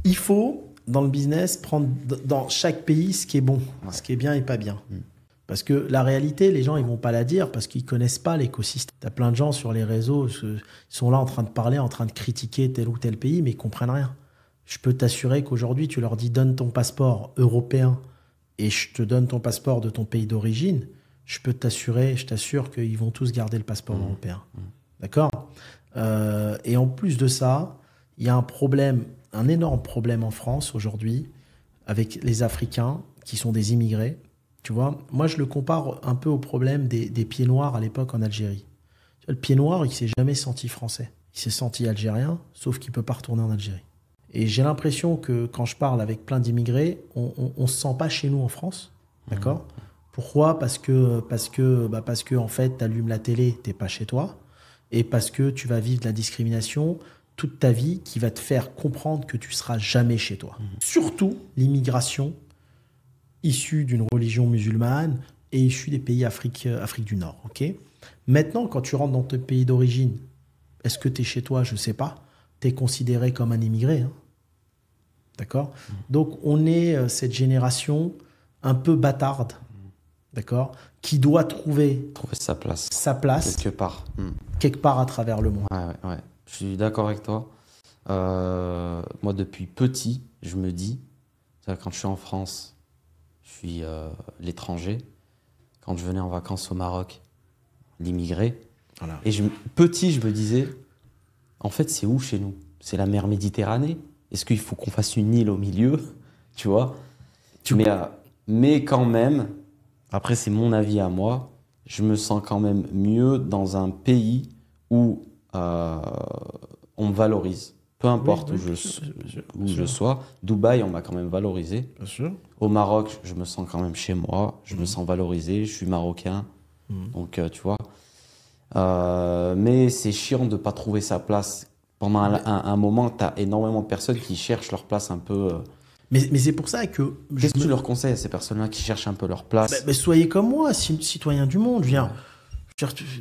Il faut, dans le business, prendre dans chaque pays ce qui est bon, ce qui est bien et pas bien. Parce que la réalité, les gens, ils vont pas la dire parce qu'ils connaissent pas l'écosystème. Tu as plein de gens sur les réseaux, ils sont là en train de parler, en train de critiquer tel ou tel pays, mais ils comprennent rien. Je peux t'assurer qu'aujourd'hui, tu leur dis donne ton passeport européen et je te donne ton passeport de ton pays d'origine. Je t'assure qu'ils vont tous garder le passeport européen. D'accord ? Et en plus de ça, il y a un énorme problème en France aujourd'hui avec les Africains qui sont des immigrés. Tu vois, moi, je le compare un peu au problème des pieds noirs à l'époque en Algérie. Le pied noir, il s'est jamais senti français. Il s'est senti algérien, sauf qu'il peut pas retourner en Algérie. Et j'ai l'impression que quand je parle avec plein d'immigrés, on se sent pas chez nous en France. D'accord ? Pourquoi ? Parce que en fait, tu allumes la télé, t'es pas chez toi. Et parce que tu vas vivre de la discrimination toute ta vie qui va te faire comprendre que tu seras jamais chez toi. Surtout l'immigration issue d'une religion musulmane et issue des pays Afrique du Nord. Okay ? Maintenant, quand tu rentres dans ton pays d'origine, est-ce que tu es chez toi ? Je ne sais pas. Tu es considéré comme un immigré. Hein ? D'accord ? Donc, on est cette génération un peu bâtarde, d'accord, qui doit trouver sa place quelque part à travers le monde. Ouais. Je suis d'accord avec toi. Moi, depuis petit, je me dis, quand je suis en France, je suis l'étranger. Quand je venais en vacances au Maroc, l'immigré. Voilà. Et petit, je me disais, en fait, c'est où chez nous ? C'est la mer Méditerranée ? Est-ce qu'il faut qu'on fasse une île au milieu ? Tu vois ? Mais quand même, après, c'est mon avis à moi, je me sens quand même mieux dans un pays où on me valorise. Peu importe où je sois. Dubaï, on m'a quand même valorisé. Bien sûr. Au Maroc, je me sens quand même chez moi. Je me sens valorisé. Je suis marocain. Donc, tu vois. Mais c'est chiant de ne pas trouver sa place. Pendant un moment, tu as énormément de personnes qui cherchent leur place un peu... Mais c'est pour ça que... Qu'est-ce que tu leur conseilles à ces personnes-là qui cherchent un peu leur place ? Mais soyez comme moi, citoyens du monde.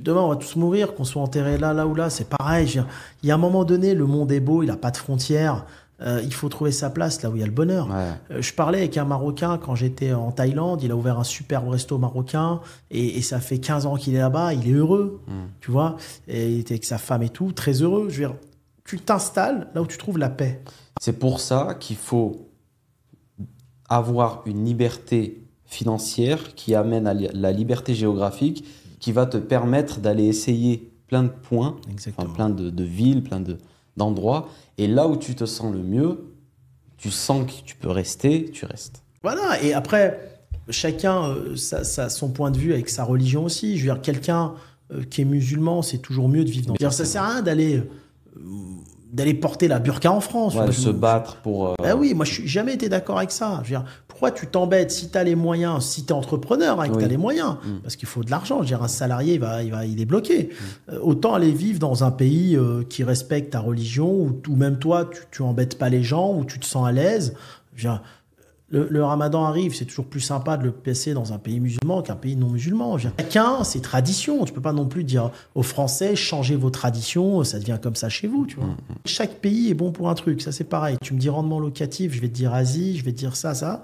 Demain, on va tous mourir, qu'on soit enterrés là ou là, c'est pareil. Il y a un moment donné, le monde est beau, il n'a pas de frontières. Il faut trouver sa place là où il y a le bonheur. Ouais. Je parlais avec un Marocain quand j'étais en Thaïlande. Il a ouvert un superbe resto marocain et ça fait 15 ans qu'il est là-bas. Il est heureux, tu vois. Et il était avec sa femme et tout, très heureux. Je veux dire, tu t'installes là où tu trouves la paix. C'est pour ça qu'il faut avoir une liberté financière qui amène à la liberté géographique, qui va te permettre d'aller essayer plein de points, enfin, plein de villes, plein d'endroits. Et là où tu te sens le mieux, tu sens que tu peux rester, tu restes. Voilà, et après, chacun son point de vue avec sa religion aussi. Je veux dire, quelqu'un qui est musulman, c'est toujours mieux de vivre dans... Ça sert à rien d'aller porter la burqa en France. Ouais, de se battre pour... Ben oui, moi, je n'ai jamais été d'accord avec ça. Je veux dire, pourquoi tu t'embêtes si tu as les moyens, si tu es entrepreneur, que tu as les moyens, parce qu'il faut de l'argent. Je veux dire, un salarié, il est bloqué. Autant aller vivre dans un pays qui respecte ta religion, où même toi, tu n'embêtes pas les gens, où tu te sens à l'aise. Je veux dire, le ramadan arrive, c'est toujours plus sympa de le passer dans un pays musulman qu'un pays non musulman. Chacun, c'est tradition. Tu peux pas non plus dire aux Français, changez vos traditions, ça devient comme ça chez vous, tu vois. Chaque pays est bon pour un truc, ça c'est pareil. Tu me dis rendement locatif, je vais te dire Asie, je vais te dire ça.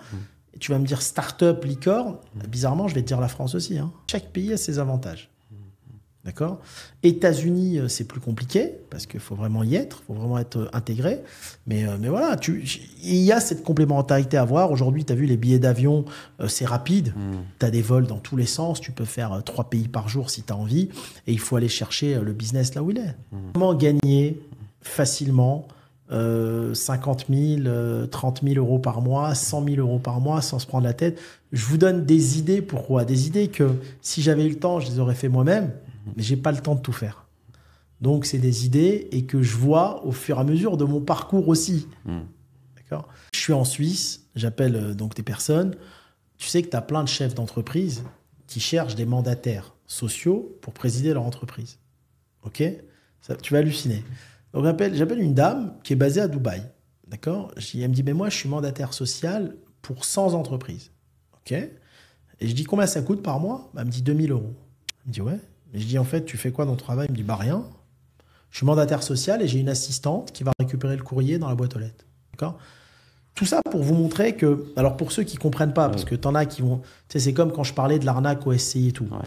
Et tu vas me dire start-up, licorne. Bizarrement, je vais te dire la France aussi. Hein. Chaque pays a ses avantages. D'accord ? États-Unis, c'est plus compliqué parce qu'il faut vraiment y être, il faut vraiment être intégré. Mais voilà, il y a cette complémentarité à voir. Aujourd'hui, tu as vu les billets d'avion, c'est rapide. Tu as des vols dans tous les sens. Tu peux faire 3 pays par jour si tu as envie. Et il faut aller chercher le business là où il est. Comment gagner facilement 50 000, 30 000 euros par mois, 100 000 euros par mois sans se prendre la tête. Je vous donne des idées. Pourquoi ? Des idées que si j'avais eu le temps, je les aurais fait moi-même. Mais j'ai pas le temps de tout faire. Donc, c'est des idées et que je vois au fur et à mesure de mon parcours aussi. D'accord ? Je suis en Suisse, j'appelle donc des personnes. Tu sais que tu as plein de chefs d'entreprise qui cherchent des mandataires sociaux pour présider leur entreprise. OK ? Ça, tu vas halluciner. Donc, j'appelle une dame qui est basée à Dubaï. D'accord ? Elle me dit, mais moi, je suis mandataire social pour 100 entreprises. OK ? Et je dis, combien ça coûte par mois ? Elle me dit 2 000 euros. Elle me dit, ouais. Et je dis, en fait, tu fais quoi dans ton travail ? Il me dit, bah rien. Je suis mandataire social et j'ai une assistante qui va récupérer le courrier dans la boîte aux lettres. D'accord ? Tout ça pour vous montrer que, alors pour ceux qui comprennent pas, parce que t'en as qui vont, tu sais, c'est comme quand je parlais de l'arnaque au SCI et tout. Ouais.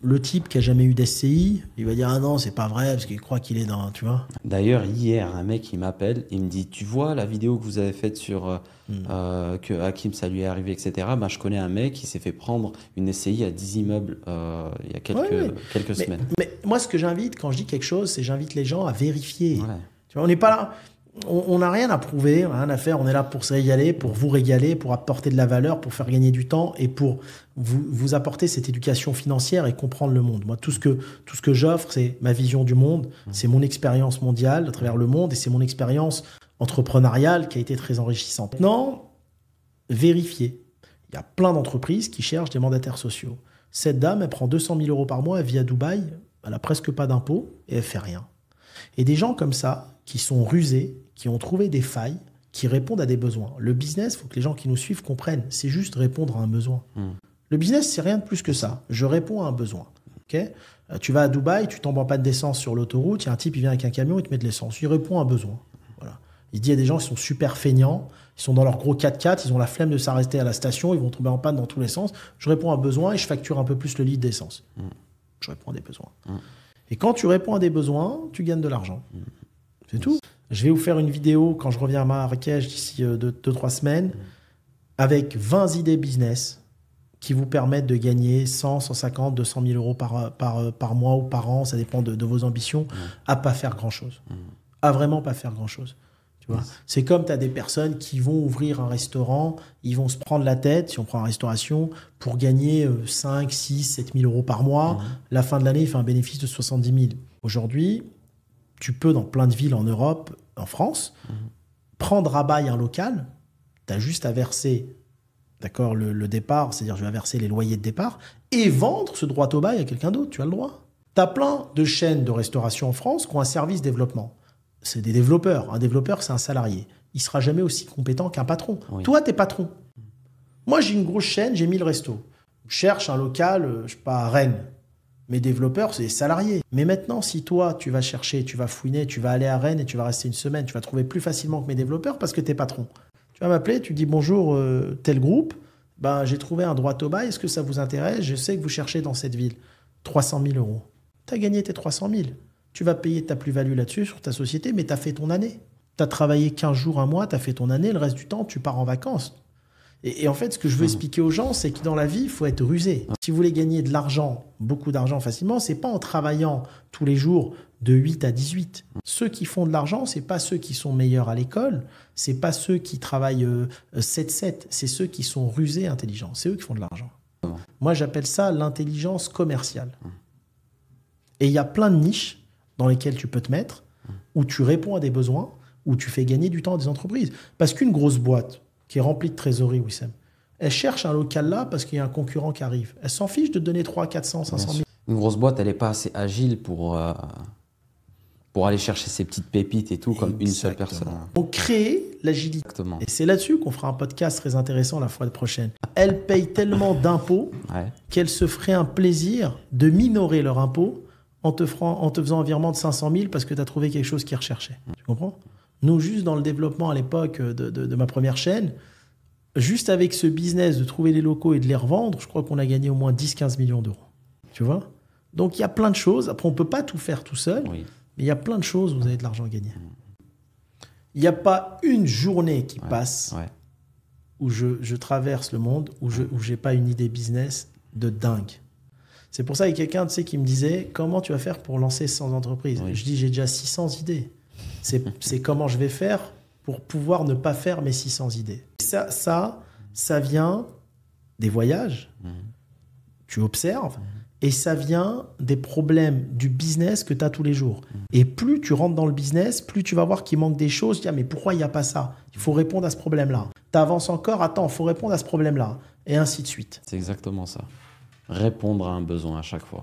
Le type qui a jamais eu d'SCI, il va dire ah non, c'est pas vrai parce qu'il croit qu'il est dans, tu vois. D'ailleurs, hier, un mec il m'appelle, il me dit tu vois la vidéo que vous avez faite sur que Hakim ça lui est arrivé, etc. Ben, je connais un mec qui s'est fait prendre une SCI à 10 immeubles il y a quelques semaines. Mais moi, ce que j'invite quand je dis quelque chose, c'est j'invite les gens à vérifier. Ouais. Tu vois, on n'est pas là. On n'a rien à prouver, rien à faire. On est là pour se régaler, pour vous régaler, pour apporter de la valeur, pour faire gagner du temps et pour vous apporter cette éducation financière et comprendre le monde. Moi, tout ce que j'offre, c'est ma vision du monde, c'est mon expérience mondiale à travers le monde et c'est mon expérience entrepreneuriale qui a été très enrichissante. Maintenant, vérifiez. Il y a plein d'entreprises qui cherchent des mandataires sociaux. Cette dame, elle prend 200 000 euros par mois, elle vit à Dubaï, elle n'a presque pas d'impôts et elle fait rien. Et des gens comme ça, qui sont rusés, qui ont trouvé des failles, qui répondent à des besoins. Le business, il faut que les gens qui nous suivent comprennent, c'est juste répondre à un besoin. Le business, c'est rien de plus que ça. Je réponds à un besoin. Okay, tu vas à Dubaï, tu tombes en panne d'essence sur l'autoroute, il y a un type, il vient avec un camion, il te met de l'essence. Il répond à un besoin. Voilà. Il dit à des gens qui sont super feignants, ils sont dans leur gros 4x4, ils ont la flemme de s'arrêter à la station, ils vont tomber en panne dans tous les sens. Je réponds à un besoin et je facture un peu plus le litre d'essence. Je réponds à des besoins. Et quand tu réponds à des besoins, tu gagnes de l'argent. C'est tout. Je vais vous faire une vidéo quand je reviens à Marrakech d'ici 2-3 semaines avec 20 idées business qui vous permettent de gagner 100, 150, 200 000 euros par mois ou par an, ça dépend de vos ambitions, à pas faire grand-chose. À vraiment pas faire grand-chose. Tu vois, c'est comme tu as des personnes qui vont ouvrir un restaurant, ils vont se prendre la tête, si on prend la restauration, pour gagner 5, 6, 7 000 euros par mois. La fin de l'année, il fait un bénéfice de 70 000. Aujourd'hui, tu peux, dans plein de villes en Europe, en France, prendre à bail un local, tu as juste à verser le départ, c'est-à-dire je vais verser les loyers de départ, et vendre ce droit au bail à quelqu'un d'autre, tu as le droit. Tu as plein de chaînes de restauration en France qui ont un service développement. C'est des développeurs. Un développeur, c'est un salarié. Il ne sera jamais aussi compétent qu'un patron. Oui. Toi, tu es patron. Moi, j'ai une grosse chaîne, j'ai 1000 restos. Je cherche un local, je sais pas, à Rennes. Mes développeurs, c'est des salariés. Mais maintenant, si toi, tu vas chercher, tu vas fouiner, tu vas aller à Rennes et tu vas rester une semaine, tu vas trouver plus facilement que mes développeurs parce que tu es patron. Tu vas m'appeler, tu dis bonjour, tel groupe, ben, j'ai trouvé un droit au bail, est-ce que ça vous intéresse? Je sais que vous cherchez dans cette ville. 300 000 euros. Tu as gagné tes 300 000. Tu vas payer ta plus-value là-dessus sur ta société, mais tu as fait ton année. Tu as travaillé 15 jours, un mois, tu as fait ton année, le reste du temps, tu pars en vacances. Et en fait, ce que je veux expliquer aux gens, c'est que dans la vie, il faut être rusé. Si vous voulez gagner de l'argent, beaucoup d'argent facilement, c'est pas en travaillant tous les jours de 8 à 18. Ceux qui font de l'argent, c'est pas ceux qui sont meilleurs à l'école, c'est pas ceux qui travaillent 7-7, c'est ceux qui sont rusés, intelligents. C'est eux qui font de l'argent. Moi, j'appelle ça l'intelligence commerciale. Et il y a plein de niches dans lesquelles tu peux te mettre, où tu réponds à des besoins, où tu fais gagner du temps à des entreprises. Parce qu'une grosse boîte qui est remplie de trésorerie, Wissem, elle cherche un local là parce qu'il y a un concurrent qui arrive. Elle s'en fiche de donner 300, 400, 500 000. Une grosse boîte, elle n'est pas assez agile pour aller chercher ses petites pépites et tout, comme une seule personne. Donc, créer l'agilité. Exactement. Et c'est là-dessus qu'on fera un podcast très intéressant la fois prochaine. Elle paye tellement d'impôts qu'elle se ferait un plaisir de minorer leur impôt en te faisant un virement de 500 000 parce que tu as trouvé quelque chose qu'ils recherchaient. Tu comprends? Nous, juste dans le développement à l'époque de ma première chaîne, juste avec ce business de trouver les locaux et de les revendre, je crois qu'on a gagné au moins 10-15 millions d'euros. Tu vois? Donc, il y a plein de choses. Après, on ne peut pas tout faire tout seul, mais il y a plein de choses où vous avez de l'argent à gagner. Il n'y a pas une journée qui passe où je traverse le monde, où je n'ai pas une idée business de dingue. C'est pour ça qu'il y a quelqu'un qui me disait « Comment tu vas faire pour lancer 100 entreprises ?» Je dis « J'ai déjà 600 idées. » C'est comment je vais faire pour pouvoir ne pas faire mes 600 idées. Ça vient des voyages. Tu observes. Et ça vient des problèmes du business que tu as tous les jours. Et plus tu rentres dans le business, plus tu vas voir qu'il manque des choses. Tu dis, mais pourquoi il n'y a pas ça? Il faut répondre à ce problème-là. Tu avances encore, attends, il faut répondre à ce problème-là. Et ainsi de suite. C'est exactement ça. Répondre à un besoin à chaque fois.